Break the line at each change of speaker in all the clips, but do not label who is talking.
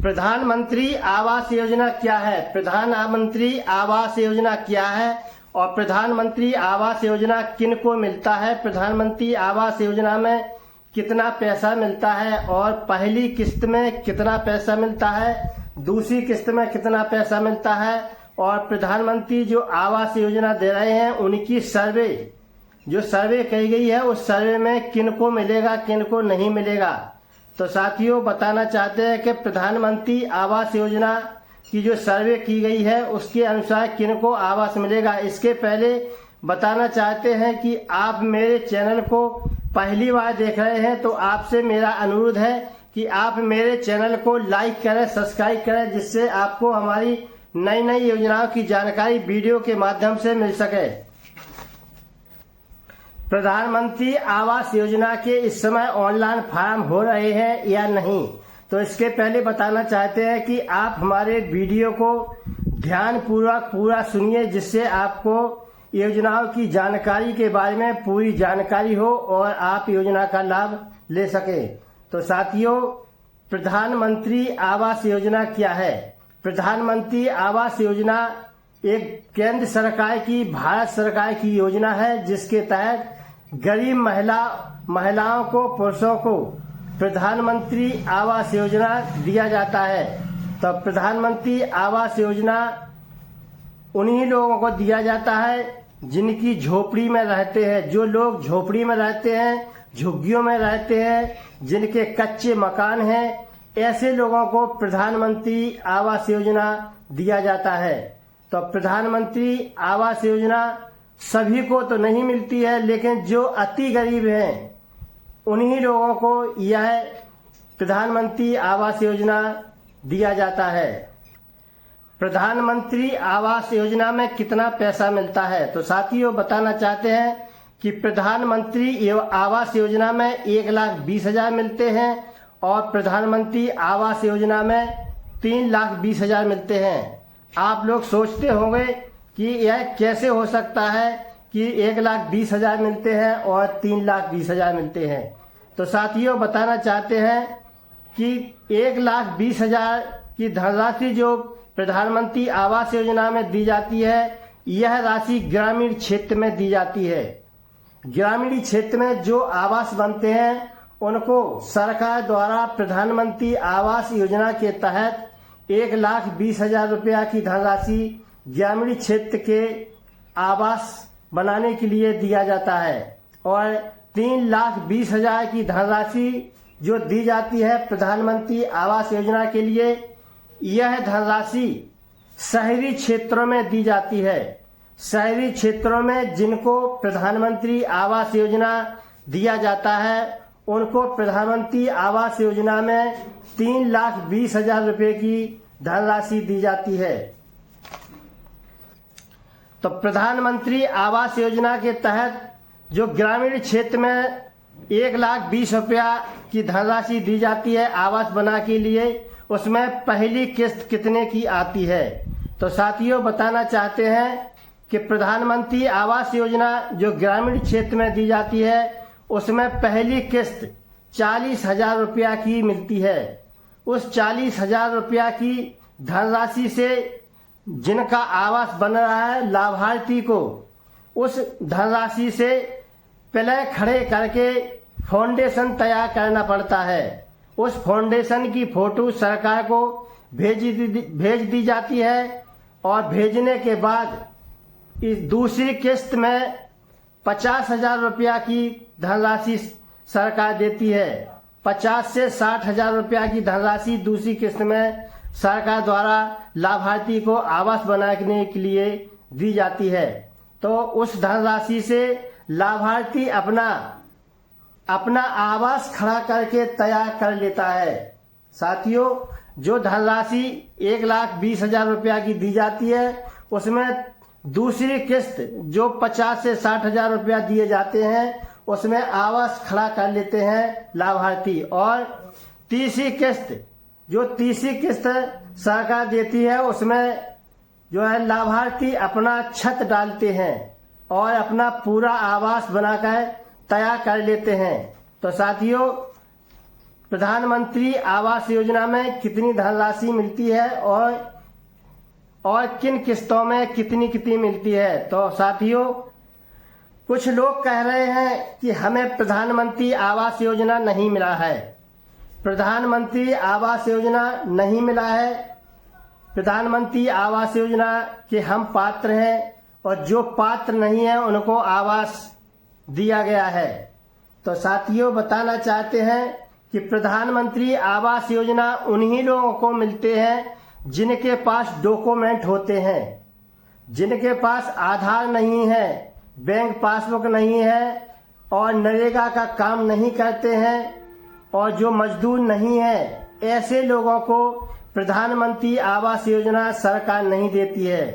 प्रधानमंत्री आवास योजना क्या है? प्रधानमंत्री आवास योजना क्या है और प्रधानमंत्री आवास योजना किन को मिलता है? प्रधानमंत्री आवास योजना में कितना पैसा मिलता है और पहली किस्त में कितना पैसा मिलता है, दूसरी किस्त में कितना पैसा मिलता है और प्रधानमंत्री जो आवास योजना दे रहे हैं उनकी सर्वे कही गई है उस सर्वे में किन को मिलेगा किन को नहीं मिलेगा। तो साथियों बताना चाहते हैं कि प्रधानमंत्री आवास योजना की जो सर्वे की गई है उसके अनुसार किन को आवास मिलेगा। इसके पहले बताना चाहते हैं कि आप मेरे चैनल को पहली बार देख रहे हैं तो आपसे मेरा अनुरोध है कि आप मेरे चैनल को लाइक करें, सब्सक्राइब करें, जिससे आपको हमारी नई नई योजनाओं की जानकारी वीडियो के माध्यम से मिल सके। प्रधानमंत्री आवास योजना के इस समय ऑनलाइन फॉर्म हो रहे हैं या नहीं, तो इसके पहले बताना चाहते हैं कि आप हमारे वीडियो को ध्यानपूर्वक पूरा सुनिए, जिससे आपको योजनाओं की जानकारी के बारे में पूरी जानकारी हो और आप योजना का लाभ ले सके। तो साथियों, प्रधानमंत्री आवास योजना क्या है? प्रधानमंत्री आवास योजना एक केंद्र सरकार की, भारत सरकार की योजना है, जिसके तहत गरीब महिलाओं को, पुरुषों को प्रधानमंत्री आवास योजना दिया जाता है। तो प्रधानमंत्री आवास योजना उन्हीं लोगों को दिया जाता है जिनकी झोपड़ी में रहते हैं। जो लोग झोपड़ी में रहते हैं, झुग्गियों में रहते हैं, जिनके कच्चे मकान हैं, ऐसे लोगों को प्रधानमंत्री आवास योजना दिया जाता है। तो प्रधानमंत्री आवास योजना सभी को तो नहीं मिलती है, लेकिन जो अति गरीब हैं उन्हीं लोगों को यह प्रधानमंत्री आवास योजना दिया जाता है। प्रधानमंत्री आवास योजना में कितना पैसा मिलता है? तो साथियों बताना चाहते हैं कि प्रधानमंत्री आवास योजना में 1,20,000 मिलते हैं और प्रधानमंत्री आवास योजना में 3,20,000 मिलते हैं। आप लोग सोचते होंगे कि यह कैसे हो सकता है कि 1,20,000 मिलते हैं और 3,20,000 मिलते हैं। तो साथियों बताना चाहते हैं कि 1,20,000 की धनराशि जो प्रधानमंत्री आवास योजना में दी जाती है, यह राशि ग्रामीण क्षेत्र में दी जाती है। ग्रामीण क्षेत्र में जो आवास बनते हैं उनको सरकार द्वारा प्रधानमंत्री आवास योजना के तहत 1,20,000 रुपया की धनराशि ग्रामीण क्षेत्र के आवास बनाने के लिए दिया जाता है और 3,20,000 की धनराशि जो दी जाती है प्रधानमंत्री आवास योजना के लिए, यह धनराशि शहरी क्षेत्रों में दी जाती है। शहरी क्षेत्रों में जिनको प्रधानमंत्री आवास योजना दिया जाता है उनको प्रधानमंत्री आवास योजना में 3,20,000 रुपये की धनराशि दी जाती है। तो प्रधानमंत्री आवास योजना के तहत जो ग्रामीण क्षेत्र में 1,20,000 रुपया की धनराशि दी जाती है आवास बना के लिए, उसमें पहली किस्त कितने की आती है? तो साथियों बताना चाहते हैं कि प्रधानमंत्री आवास योजना जो ग्रामीण क्षेत्र में दी जाती है उसमें पहली किस्त 40,000 रुपया की मिलती है। उस 40,000 रुपया की धनराशि से जिनका आवास बन रहा है, लाभार्थी को उस धनराशि से पहले खड़े करके फाउंडेशन तैयार करना पड़ता है। उस फाउंडेशन की फोटो सरकार को भेज दी जाती है और भेजने के बाद इस दूसरी किस्त में 50,000 रुपया की धनराशि सरकार देती है। 50 से 60,000 रुपया की धनराशि दूसरी किस्त में सरकार द्वारा लाभार्थी को आवास बनाने के लिए दी जाती है। तो उस धनराशि से लाभार्थी अपना आवास खड़ा करके तैयार कर लेता है। साथियों, जो धनराशि 1,20,000 रुपया की दी जाती है उसमें दूसरी किस्त जो 50 से 60,000 रुपया दिए जाते हैं उसमें आवास खड़ा कर लेते हैं लाभार्थी, और तीसरी किस्त सरकार देती है उसमें जो है लाभार्थी अपना छत डालते हैं और अपना पूरा आवास बनाकर तैयार कर लेते हैं। तो साथियों, प्रधानमंत्री आवास योजना में कितनी धनराशि मिलती है और किन किस्तों में कितनी कितनी मिलती है। तो साथियों, कुछ लोग कह रहे हैं कि हमें प्रधानमंत्री आवास योजना नहीं मिला है। प्रधानमंत्री आवास योजना नहीं मिला है। प्रधानमंत्री आवास योजना के हम पात्र हैं और जो पात्र नहीं है उनको आवास दिया गया है। तो साथियों, बताना चाहते हैं कि प्रधानमंत्री आवास योजना उन्हीं लोगों को मिलते हैं जिनके पास डॉक्यूमेंट होते हैं, जिनके पास आधार नहीं है, बैंक पासबुक नहीं है और नरेगा का काम नहीं करते हैं और जो मजदूर नहीं है, ऐसे लोगों को प्रधानमंत्री आवास योजना सरकार नहीं देती है।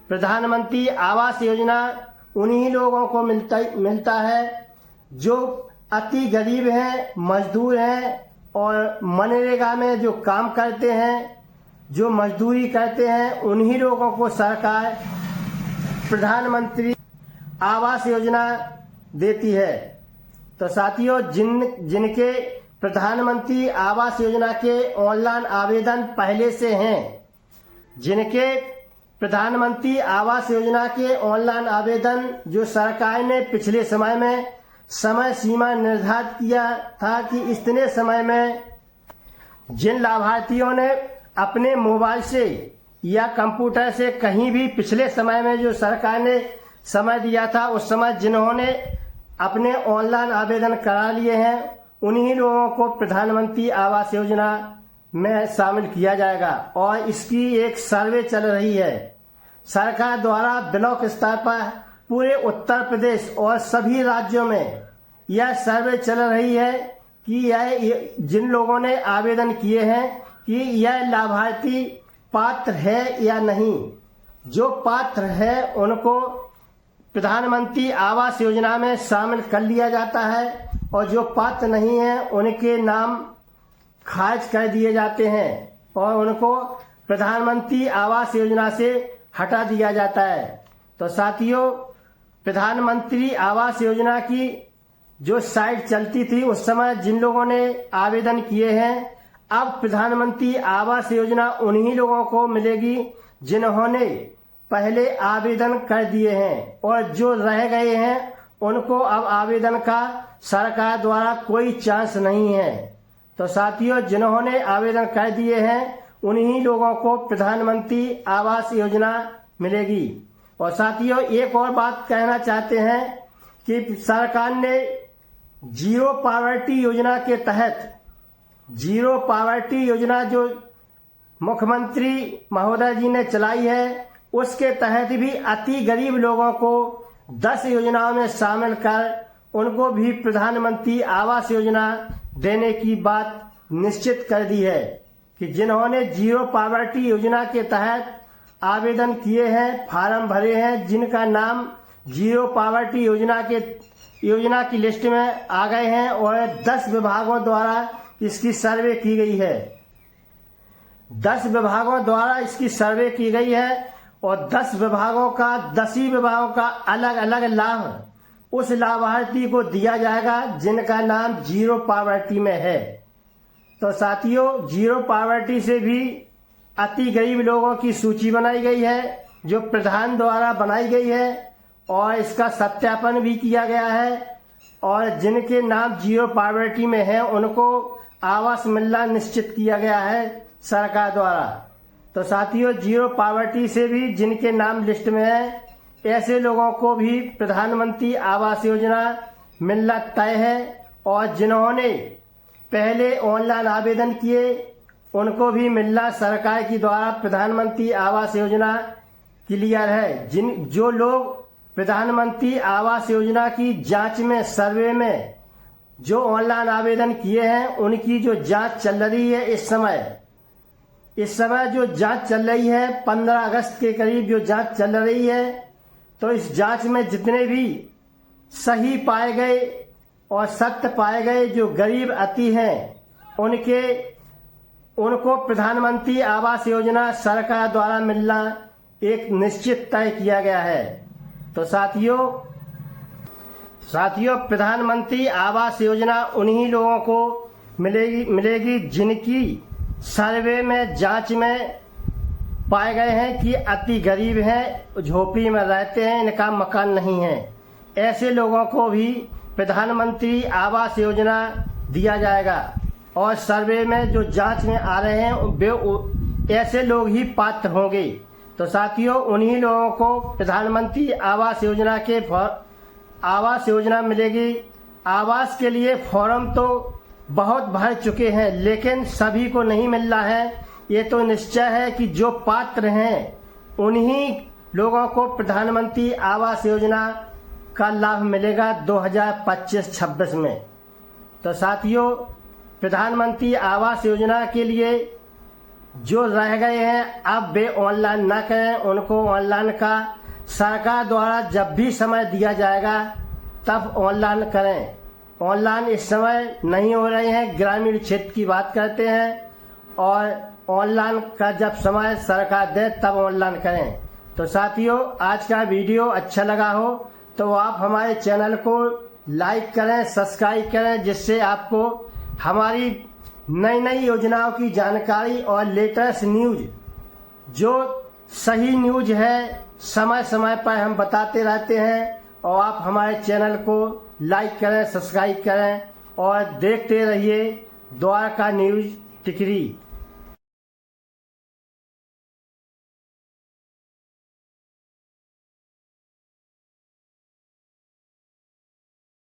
प्रधानमंत्री आवास योजना उन्हीं लोगों को मिलता है जो अति गरीब हैं, मजदूर हैं और मनरेगा में जो काम करते हैं, जो मजदूरी करते हैं, उन्हीं लोगों को सरकार प्रधानमंत्री आवास योजना देती है। तो साथियों, जिनके प्रधानमंत्री आवास योजना के ऑनलाइन आवेदन पहले से हैं, जिनके प्रधानमंत्री आवास योजना के ऑनलाइन आवेदन जो सरकार ने पिछले समय में समय सीमा निर्धारित किया था कि इतने समय में जिन लाभार्थियों ने अपने मोबाइल से या कंप्यूटर से कहीं भी पिछले समय में जो सरकार ने समय दिया था, उस समय जिन्होंने अपने ऑनलाइन आवेदन करा लिए हैं, उन्हीं लोगों को प्रधानमंत्री आवास योजना में शामिल किया जाएगा। और इसकी एक सर्वे चल रही है सरकार द्वारा ब्लॉक स्तर पर पूरे उत्तर प्रदेश और सभी राज्यों में। यह सर्वे चल रही है कि यह जिन लोगों ने आवेदन किए हैं कि यह लाभार्थी पात्र है या नहीं। जो पात्र है उनको प्रधानमंत्री आवास योजना में शामिल कर लिया जाता है और जो पात्र नहीं है उनके नाम खारिज कर दिए जाते हैं और उनको प्रधानमंत्री आवास योजना से हटा दिया जाता है। तो साथियों, प्रधानमंत्री आवास योजना की जो साइट चलती थी उस समय जिन लोगों ने आवेदन किए हैं, अब प्रधानमंत्री आवास योजना उन्हीं लोगों को मिलेगी जिन्होंने पहले आवेदन कर दिए हैं और जो रह गए हैं उनको अब आवेदन का सरकार द्वारा कोई चांस नहीं है। तो साथियों, जिन्होंने आवेदन कर दिए हैं उन्हीं लोगों को प्रधानमंत्री आवास योजना मिलेगी। और साथियों, एक और बात कहना चाहते हैं कि सरकार ने जीरो पॉवर्टी योजना के तहत, जीरो पॉवर्टी योजना जो मुख्यमंत्री महोदय जी ने चलाई है, उसके तहत भी अति गरीब लोगों को 10 योजनाओं में शामिल कर उनको भी प्रधानमंत्री आवास योजना देने की बात निश्चित कर दी है कि जिन्होंने जीरो पॉवर्टी योजना के तहत आवेदन किए हैं, फार्म भरे हैं, जिनका नाम जीरो पॉवर्टी योजना की लिस्ट में आ गए हैं और 10 विभागों द्वारा इसकी सर्वे की गई है। 10 विभागों द्वारा इसकी सर्वे की गई है और 10 विभागों का 10 ही विभागों का अलग अलग लाभ उस लाभार्थी को दिया जाएगा जिनका नाम जीरो पॉवर्टी में है। तो साथियों, जीरो पॉवर्टी से भी अति गरीब लोगों की सूची बनाई गई है जो प्रधान द्वारा बनाई गई है और इसका सत्यापन भी किया गया है और जिनके नाम जीरो पॉवर्टी में है उनको आवास मिलना निश्चित किया गया है सरकार द्वारा। तो साथियों, जीरो पॉवर्टी से भी जिनके नाम लिस्ट में है, ऐसे लोगों को भी प्रधानमंत्री आवास योजना मिलना तय है और जिन्होंने पहले ऑनलाइन आवेदन किए उनको भी मिलना सरकार की द्वारा प्रधानमंत्री आवास योजना क्लियर है। जो लोग प्रधानमंत्री आवास योजना की जांच में, सर्वे में जो ऑनलाइन आवेदन किए हैं उनकी जो जांच चल रही है इस समय जो जांच चल रही है 15 अगस्त के करीब जो जांच चल रही है, तो इस जांच में जितने भी सही पाए गए और सत्य पाए गए जो गरीब अति हैं उनको प्रधानमंत्री आवास योजना सरकार द्वारा मिलना एक निश्चित तय किया गया है। तो साथियों, प्रधानमंत्री आवास योजना उन्हीं लोगों को मिलेगी जिनकी सर्वे में जांच में पाए गए हैं कि अति गरीब हैं, झोपड़ी में रहते हैं, इनका मकान नहीं है। ऐसे लोगों को भी प्रधानमंत्री आवास योजना दिया जाएगा और सर्वे में जो जांच में आ रहे हैं वे ऐसे लोग ही पात्र होंगे। तो साथियों, उन्हीं लोगों को प्रधानमंत्री आवास योजना मिलेगी। आवास के लिए फॉर्म तो बहुत भर चुके हैं, लेकिन सभी को नहीं मिल रहा है। ये तो निश्चय है कि जो पात्र हैं उन्हीं लोगों को प्रधानमंत्री आवास योजना का लाभ मिलेगा 2025-26 में। तो साथियों, प्रधानमंत्री आवास योजना के लिए जो रह गए हैं अब वे ऑनलाइन ना करें। उनको ऑनलाइन का सरकार द्वारा जब भी समय दिया जाएगा तब ऑनलाइन करें। ऑनलाइन इस समय नहीं हो रहे हैं, ग्रामीण क्षेत्र की बात करते हैं, और ऑनलाइन का जब समय सरकार दे तब ऑनलाइन करें। तो साथियों, आज का वीडियो अच्छा लगा हो तो आप हमारे चैनल को लाइक करें, सब्सक्राइब करें, जिससे आपको हमारी नई नई योजनाओं की जानकारी और लेटेस्ट न्यूज, जो सही न्यूज है, समय समय पर हम बताते रहते हैं। और आप हमारे चैनल को लाइक करें, सब्सक्राइब करें और देखते रहिए द्वारका न्यूज टिकरी।